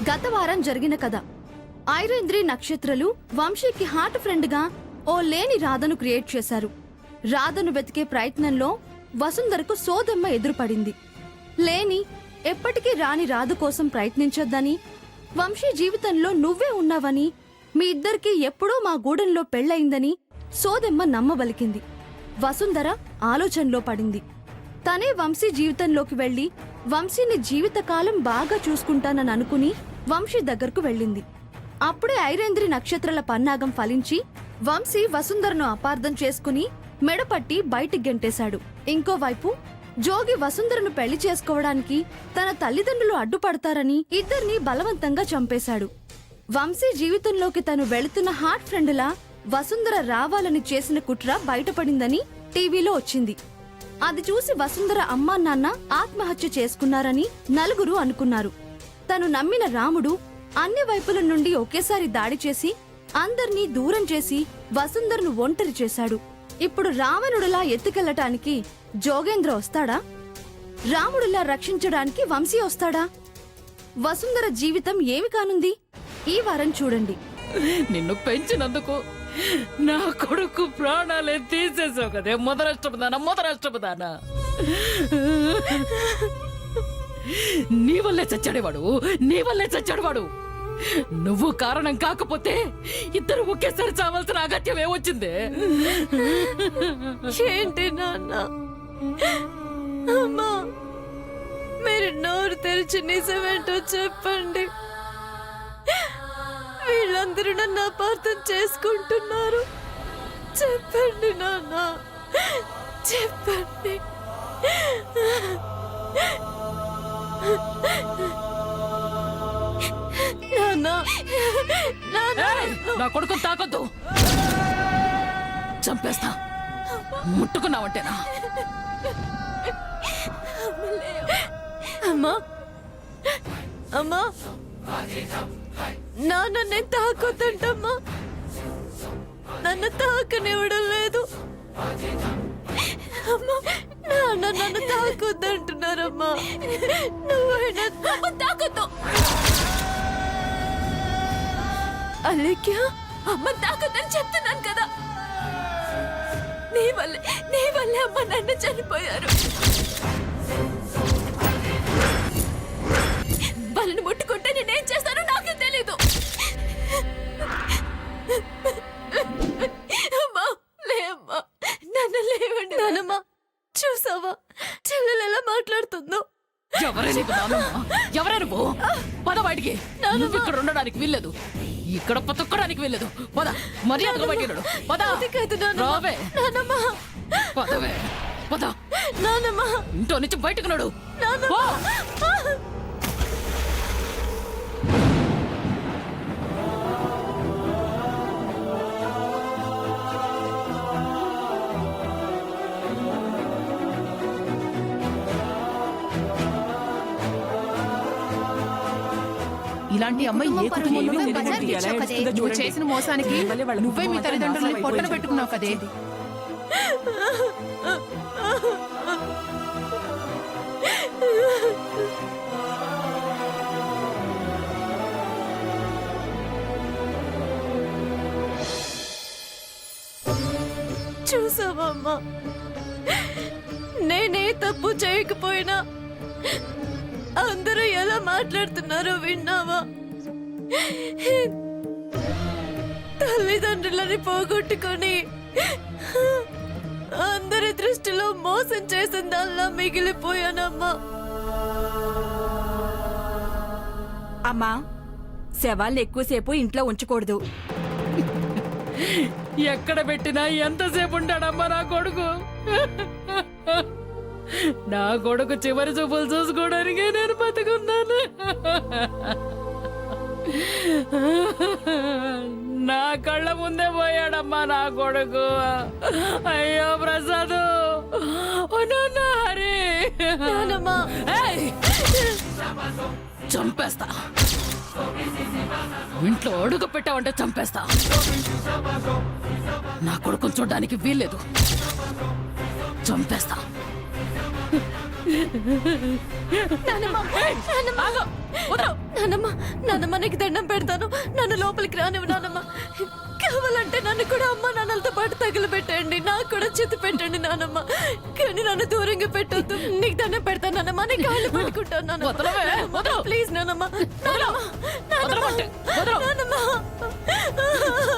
గత వారం జరిగిన కథ. ఐరేంద్రి నక్షత్రలు వంశీకి హార్ట్ ఫ్రెండ్ గా ఓ లేని రాధను క్రియేట్ చేశారు. రాధను వెతికే ప్రయత్నంలో వసుంధరకు సోదమ్మ ఎదురుపడింది. లేని ఎప్పటికీ రాని రాధ కోసం ప్రయత్నించొద్దని, వంశీ జీవితంలో నువ్వే ఉన్నావని, మీ ఇద్దరికీ ఎప్పుడో మా గూడెంలో పెళ్లయిందని సోదమ్మ నమ్మబలికింది. వసుంధర ఆలోచనలో పడింది. తనే వంశీ జీవితంలోకి వెళ్లి వంశీని జీవితకాలం బాగా చూసుకుంటానని అనుకుని వంశీ దగ్గరకు వెళ్ళింది. అప్పుడే ఐరేంద్రి నక్షత్రాల పన్నాగం ఫలించి వంశీ వసుంధరను అపార్థం చేసుకుని మెడపట్టి బయటికి గెంటేశాడు. ఇంకోవైపు జోగి వసుంధరను పెళ్లి చేసుకోవడానికి తన తల్లిదండ్రులు అడ్డుపడతారని ఇద్దరిని బలవంతంగా చంపేశాడు. వంశీ జీవితంలోకి తను వెళుతున్న హార్ట్ ఫ్రెండ్లా వసుంధర రావాలని చేసిన కుట్ర బయటపడిందని టీవీలో వచ్చింది. అది చూసి వసుంధర అమ్మా నాన్న ఆత్మహత్య చేసుకున్నారని నలుగురు అనుకున్నారు. తను నమ్మిన రాముడు అన్ని వైపుల నుండి ఒకేసారి దాడి చేసి అందర్నీ దూరం చేసి వసుంధరను ఒంటరి చేశాడు. ఇప్పుడు రావణుడిలా ఎత్తుకెళ్లటానికి జోగేంద్ర వస్తాడా? రాముడిలా రక్షించడానికి వంశీ వస్తాడా? వసుంధర జీవితం ఏమి కానుంది? ఈ వారం చూడండి. నిన్ను పెంచినందుకు నా కొడుకు ప్రాణాలే తీసేసావు కదే మొదలష్టపదానా. నీ వల్లే చచ్చాడు వాడు. నువ్వు కారణం కాకపోతే ఇద్దరు ఒకేసారి చావాల్సిన అగత్యం ఏమొచ్చింది? ఏంటి నాన్న? అమ్మా, మీరు నోరు తెరిచి నిజమేంటో చెప్పండి. వీళ్ళందరూ నన్ను అపార్థం చేసుకుంటున్నారు. చెప్పండి నాన్న, చెప్పండి. నా కొడుకుని తాకొద్దు, చంపేస్తా. ముట్టుకున్నావంటేనా? అమ్మా, అమ్మా, నాన్న నేను తాకొద్దంటమ్మా. నన్ను తాకనివ్వడం లేదు. అమ్మా, నాన్న నన్ను తాకొద్దంటున్నారమ్మా. నువ్వైనా తాకొద్దు. అలేఖ్య, అమ్మ తాకొద్దని చెప్తున్నాను కదా. నీ వల్లే అమ్మ నన్ను చనిపోయారు. వాళ్ళని ముట్టుకుంటే నేనేం చేస్తానో నాకే తెలీదు. అమ్మా, లేమ్మా, నన్ను లేవండి. నానమ్మా, చూసావా చెల్లెలు ఎలా మాట్లాడుతుందో? ఎవరే నువ్వు? పద బయటికి. నువ్వు ఇక్కడ ఉండడానికి వీల్లేదు, ఇక్కడ తొక్కడానికి వీల్లేదు. పద, మర్యాదగా బయటికి. పదవే, పద. నానమ్మా, ఇంట్లో నుంచి బయటకు నడు. ఇలాంటి అమ్మాయి ఏ కుటుంబంలో నువ్వు చేసిన మోసానికి నువ్వే మీ తల్లిదండ్రులని పొట్టన పెట్టుకున్నావు కదే. చూసావా అమ్మా, నేనే తప్పు చేయకపోయినా అందరూ ఎలా మాట్లాడుతున్నారో విన్నావా? తల్లిదండ్రులని పోగొట్టుకొని అందరి దృష్టిలో మోసం చేసిందల్లా మిగిలిపోయానమ్మా. అమ్మా, శవాల్ని ఎక్కువసేపు ఇంట్లో ఉంచకూడదు. ఎక్కడ పెట్టినా ఎంతసేపు ఉంటాడమ్మా నా కొడుకు? నా కొడుకు చివరి చూపులు చూసుకోవడానికి నేను బతుకున్నాను. నా కళ్ళ ముందే పోయాడమ్మా నా కొడుకు. అయ్యో ప్రసాదు, హరి, చంపేస్తా. ఇంట్లో అడుగు పెట్టావంటే చంపేస్తా. నా కొడుకుని చూడ్డానికి వీల్లేదు, చంపేస్తా. నానమ్మ నానమ్మ ఆగు, వదలు. నానమ్మ నానమ్మ నీకు దండం పెడతాను నన్ను లోపలికి రానివ్వు నానమ్మ కావాలంటే నన్ను కూడా అమ్మ నాన్నలతో పాటు తగిలిపెట్టండి నాకు కూడా చిత్తు పెట్టండి నానమ్మ కానీ నన్ను దూరంగా పెట్టొద్దు నీకు దండం పెడతాను నానమ్మ నీ కాళ్ళు పట్టుకుంటాను వదలవే, వదలు. ప్లీజ్ నానమ్మ నానమ్మ వదలమంటే, వదలు. నానమ్మ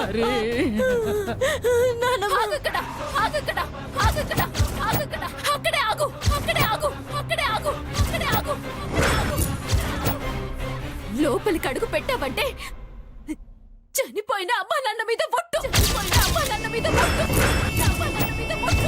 అరే నానమ్మ ఆగక్కడ ఆగక్కడ ఆగక్కడ ఆగక్కడ అక్కడే ఆగు అక్కడే ఆగు అక్కడే ఆగు అక్కడే ఆగు లోపలికి అడుగు పెట్టావంటే చనిపోయిన అమ్మా నాన్న మీద పొట్టు చనిపోయిన అమ్మా నాన్న మీద పొట్టు అమ్మా నాన్న మీద పొట్టు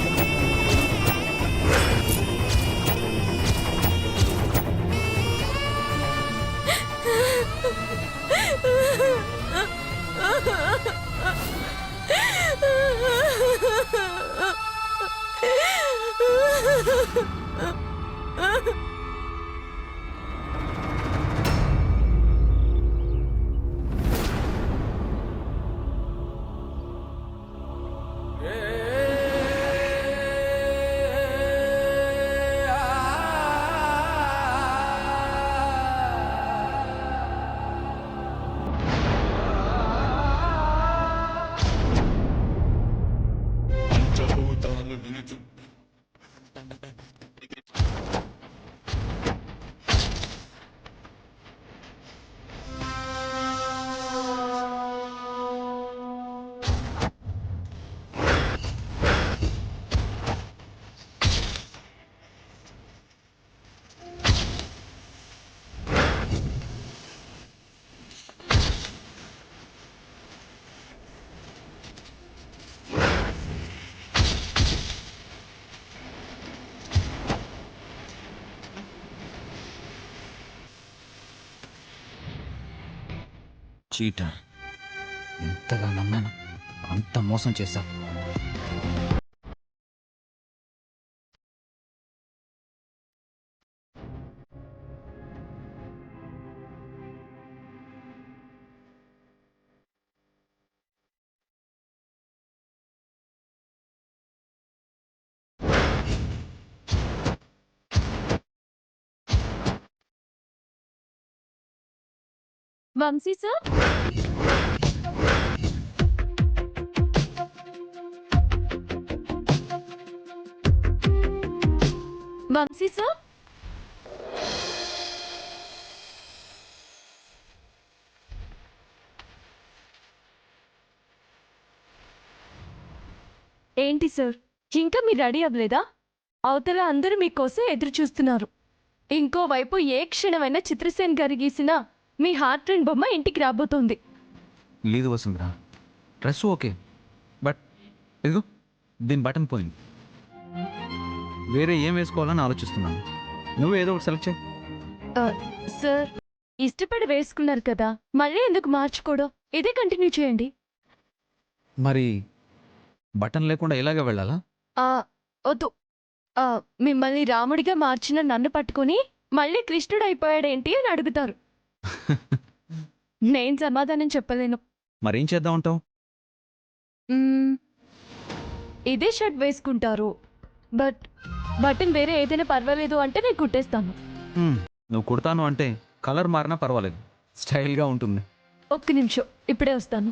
చీటర్ ఎంతగా నమ్మాను అంత మోసం చేశావు. వంశీ సార్ వంశీ సార్ ఏంటి సార్ ఇంకా మీరు రెడీ అవ్వలేదా అవతల అందరూ మీకోసం ఎదురు చూస్తున్నారు ఇంకోవైపు ఏ క్షణమైనా చిత్రసేన్ గారి గీసిన మీ హార్ట్ అండ్ బొమ్మ ఇంటికి రాబోతోంది లేదు వసుంధరా, డ్రెస్ ఓకే, బట్ ఇదిగో దీని బటన్ పోయింది. వేరే ఏం వేసుకోవాలని ఆలోచిస్తున్నాను. నువ్వు ఏదో ఒకటి సెలెక్ట్ చేయి. సార్ ఇష్టపడి వేసుకున్నారు కదా మళ్ళీ ఎందుకు మార్చుకోవడం ఇదే కంటిన్యూ చేయండి మరి బటన్ లేకుండా ఇలాగే వెళ్ళాలా? వద్దు మిమ్మల్ని రాముడిగా మార్చిన నన్ను పట్టుకొని మళ్ళీ కృష్ణుడు అయిపోయాడేంటి అని అడుగుతారు నేను సమాధానం చెప్పలేను మరేం చేద్దాం అంటావు? ఇదే షర్ట్ వేసుకుంటారు బట్ బటన్ వేరే ఏదైనా పర్వాలేదు అంటే నేను కుట్టేస్తాను నువ్వు కుడతాను అంటే కలర్ మారినా పర్వాలేదు, స్టైల్గా ఉంటుంది. ఒక్క నిమిషం ఇప్పుడే వస్తాను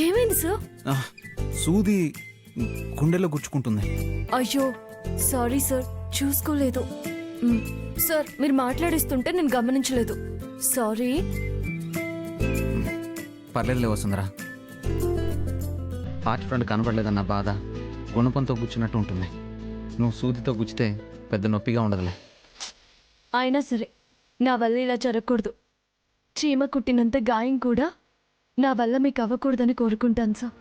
ఏమైంది సార్? సూది గుండెలో గుచ్చుకుంటుంది. అయ్యో సారీ సార్, చూసుకోలేదు. మ్, సార్ మీరు మాట్లాడిస్తుంటే నేను గమనించలేదు. సారీ. పర్లేదులే వసుంధరా. హార్ట్ ఫ్రెండ్ కనపడలేదన్న బాధ గుణపంతో గుచ్చినట్టు ఉంటుంది. నువ్వు సూదితో గుచ్చితే పెద్ద నొప్పిగా ఉండదులే. అయినా సరే నా వల్ల ఇలా జరగకూడదు. చీమ కుట్టినంత గాయం కూడా నా వల్ల మీకు అవ్వకూడదని కోరుకుంటాను సార్.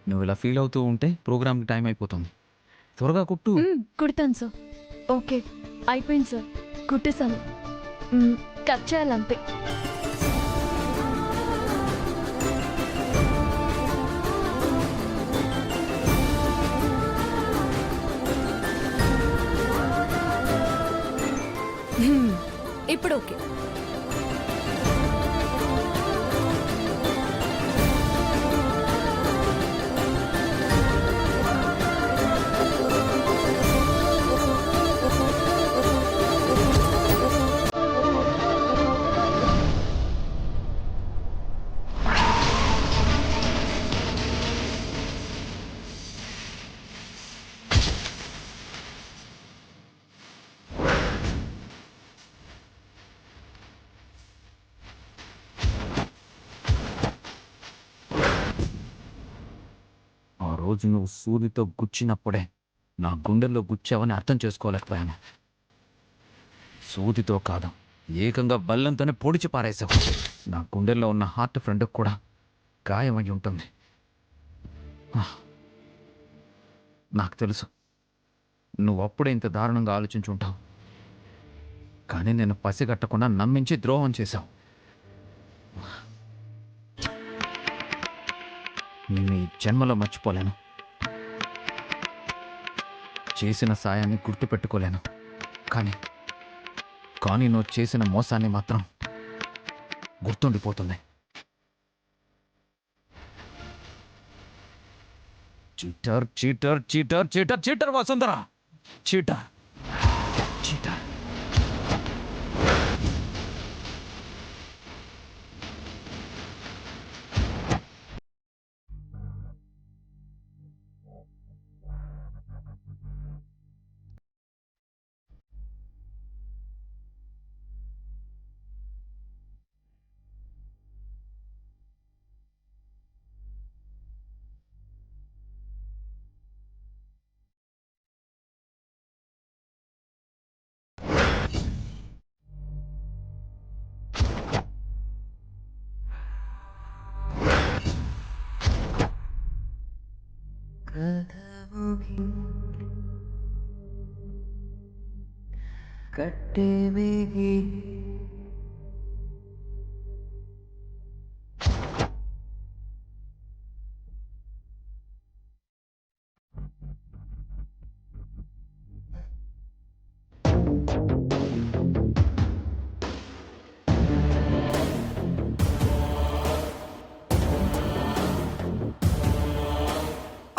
నువ్వు ఇలా ఫీల్ అవుతూ ఉంటే ప్రోగ్రామ్కి టైం అయిపోతుంది. త్వరగా కుట్టు. కుడతాను సార్. ఓకే అయిపోయింది సార్, కుట్టేశాను. కట్ చేయాలంతే. ఇప్పుడు ఓకే. ఆ రోజు నువ్వు సూదితో గుచ్చినప్పుడే నా గుండెల్లో గుచ్చావని అర్థం చేసుకోలేకపోయాను. సూదితో కాదు, ఏకంగా బల్లంతోనే పొడిచి పారేశావు. నా గుండెల్లో ఉన్న హార్ట్ ఫ్రెండ్ కూడా గాయమై ఉంటుంది. నాకు తెలుసు నువ్వు అప్పుడే ఇంత దారుణంగా ఆలోచించుంటావు. కానీ నేను పసిగట్టకుండా నమ్మించి ద్రోహం చేశావు. నేను ఈ జన్మలో మర్చిపోలేను. చేసిన సాయాన్ని గుర్తుపెట్టుకోలేను. కానీ నువ్వు చేసిన మోసాన్ని మాత్రం గుర్తుండిపోతుంది. Cheater cheater cheater cheater cheater Vasundhara, cheater cheater.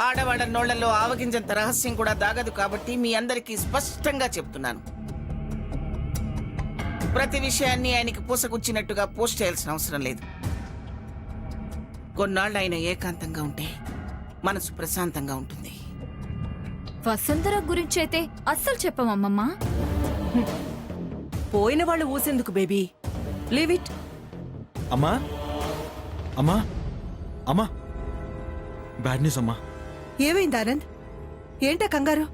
ఆడవాడ నోళ్లలో ఆవగింజంత రహస్యం కూడా దాగదు కాబట్టి మీ అందరికీ స్పష్టంగా చెప్తున్నాను. ప్రతి విషయాన్ని ఆయనకి పూసగుచ్చినట్టుగా పోస్ట్ చేయాల్సిన అవసరం లేదు. కొన్నాళ్ళు ఆయన ఏకాంతంగా ఉంటే మనసు ప్రశాంతంగా ఉంటుంది. వసుంధర గురించి అయితే అస్సలు చెప్పమమ్మమ్మా. పోయిన వాళ్ళు ఊసేందుకు బేబీ, లీవ్ ఇట్. అమ్మా అమ్మా అమ్మా, బ్యాడ్ న్యూస్ అమ్మా. ఏమైంది ఆనంద్? ఏంటా కంగారు?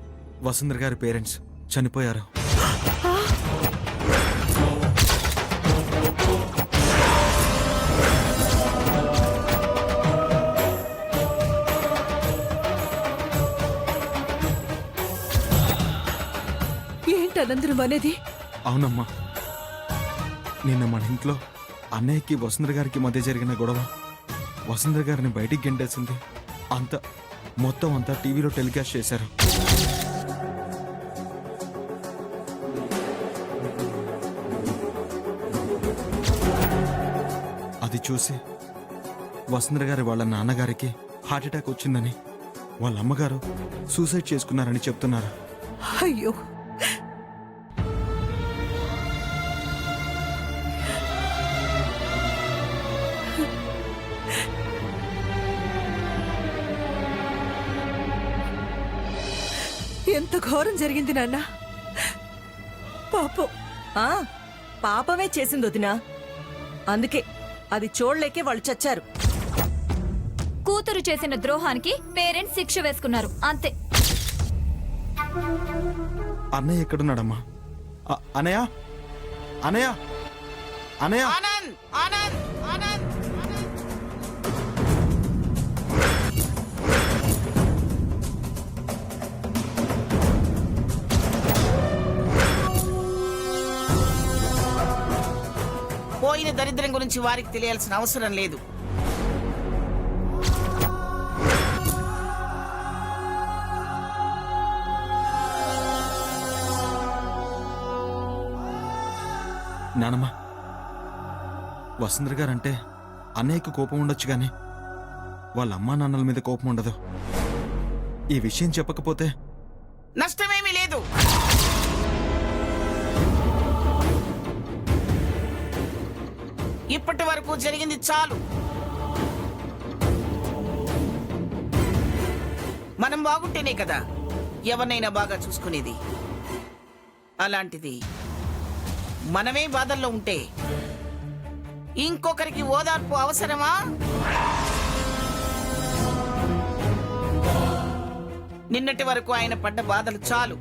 వసుంధర గారి పేరెంట్స్ చనిపోయారు. ఏంటి అనంతరం అనేది? అవునమ్మా, నిన్న మన ఇంట్లో అన్నయ్యకి వసుంధర గారికి మధ్య జరిగిన గొడవ వసుంధర గారిని బయటికి గెంటేసింది. మొత్తం అంతా టీవీలో టెలికాస్ట్ చేశారు. అది చూసి వసుంధర గారి వాళ్ళ నాన్నగారికి హార్ట్అటాక్ వచ్చిందని వాళ్ళ అమ్మగారు సూసైడ్ చేసుకున్నారని చెప్తున్నారు. అయ్యో, ఎంత ఘోరం జరిగింది నాన్న. పాపం. పాపమే చేసింది వదినా. అందుకే అది చూడలేకే వాళ్ళు చచ్చారు. కూతురు చేసిన ద్రోహానికి పేరెంట్స్ శిక్ష వేసుకున్నారు అంతే. అన్నయ్య ఎక్కడున్నాడమ్మా? అనయ్య, అనయ్య, అనయ్య. ఆనంద్, ఆనంద్, ఆనంద్. పోయిన దరిద్రం గురించి వారికి తెలియాల్సిన అవసరం లేదు. నానమ్మ, వసుంధర గారంటే అన్నయ్యకు కోపం ఉండొచ్చు కానీ వాళ్ళ అమ్మా నాన్నల మీద కోపం ఉండదు. ఈ విషయం చెప్పకపోతే నష్టమేమీ లేదు. ఇప్పటి వరకు జరిగింది చాలు. మనం బాగుంటేనే కదా ఎవరినైనా బాగా చూసుకునేది. అలాంటిది మనమే బాధల్లో ఉంటే ఇంకొకరికి ఓదార్పు అవసరమా? నిన్నటి వరకు ఆయన పడ్డ బాధలు చాలు.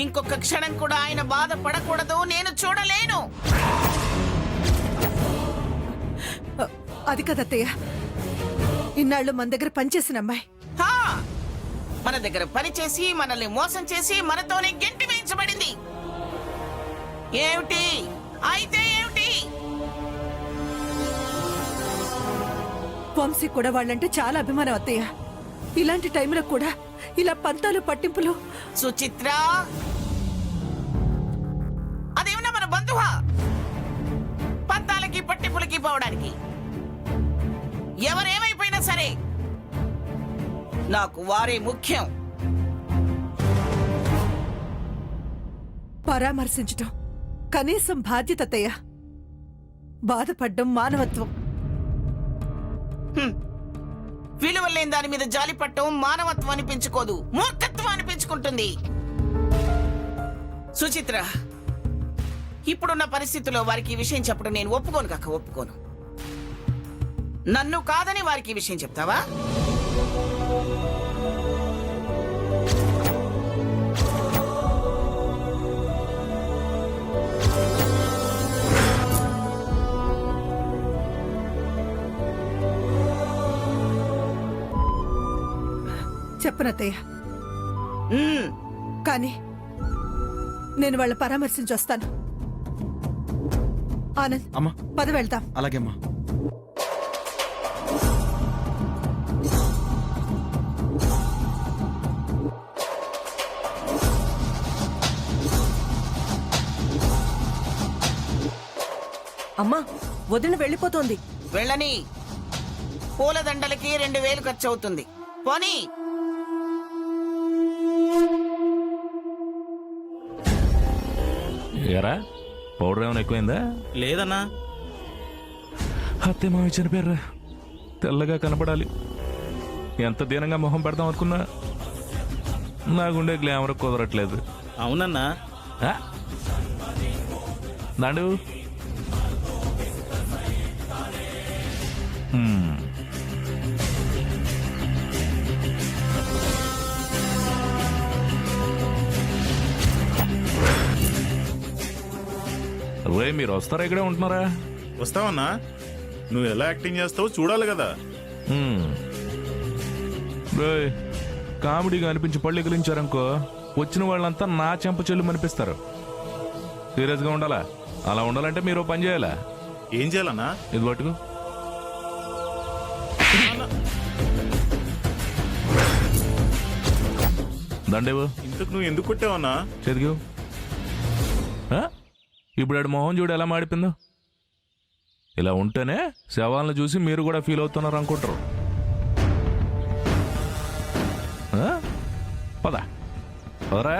ఇంకొక క్షణం కూడా ఆయన బాధ పడకూడదు. నేను చూడలేను. అది కదత్తయ్య, ఇన్నాళ్ళు మన దగ్గర పనిచేసిన అమ్మాయి. హా! మన దగ్గర పనిచేసి మనల్ని మోసం చేసి మనతోనే గెంటి వేయించబడింది. ఏమిటి అయితే ఏమిటి? వంశీ కూడా వాళ్ళంటే చాలా అభిమానం అత్తయ్య. ఇలాంటి టైంలో కూడా ఇలా పంతాలు పట్టింపులు. సుచిత్ర, అదేమన్నా మన బంధువా? పంతాలకి పట్టింపులకి పోవడానికి. ఎవరేమైపోయినా సరే నాకు వారే ముఖ్యం. పరామర్శించటం కనీసం బాధ్యత అత్తయ్య. బాధపడ్డం మానవత్వం. విలువలేని దాని మీద జాలి పట్టడం మానవత్వం అనిపించుకోదు, మూర్ఖత్వం అనిపించుకుంటుంది. సుచిత్ర, ఇప్పుడున్న పరిస్థితుల్లో వారికి ఈ విషయం చెప్పడం నేను ఒప్పుకోను కాక ఒప్పుకోను. నన్ను కాదని వారికి ఈ విషయం చెప్తావా? చెప్పనత్తయ్య, మ్మ్. కానీ నేను వాళ్ళ పరామర్శించి వస్తాను. ఆనంద్, అమ్మా. పద వెళ్తాం. అలాగే అమ్మా. అమ్మా, వదిన వెళ్ళిపోతోంది. వెళ్ళని. పూలదండలకి 2000 ఖర్చు అవుతుంది. పోనీ. ఎరా పౌడర్ ఏమైనా ఎక్కువైందా? లేదన్నా. అత్తే మావి చనిపోయారా? తెల్లగా కనపడాలి. ఎంత దీనంగా మొహం పెడదాం అనుకున్నా నాకుండే గ్లామర్ కుదరట్లేదు. అవునన్నా. దాండు రే, మీరు వస్తారా? ఇక్కడే ఉంటున్నారా? వస్తావన్నా. నువ్వు ఎలా యాక్టింగ్ చేస్తావో చూడాలి కదా. రే, కామెడీగా అనిపించి పళ్ళు ఎగిలించారనుకో వచ్చిన వాళ్ళంతా నా చెంప చెల్లు అనిపిస్తారు. సీరియస్గా ఉండాలా? అలా ఉండాలంటే మీరు పని చేయాలా? ఏం చేయాలన్నా? ఇది పట్టుకు. దండేవు. ఇంతకు నువ్వు ఎందుకు కొట్టావన్నా? చదివు. ఇప్పుడు ఆడు మొహం చూడు ఎలా మాడిపోయిందో. ఇలా ఉంటేనే శవాలను చూసి మీరు కూడా ఫీల్ అవుతున్నారు అనుకుంటారు. పద పదరా.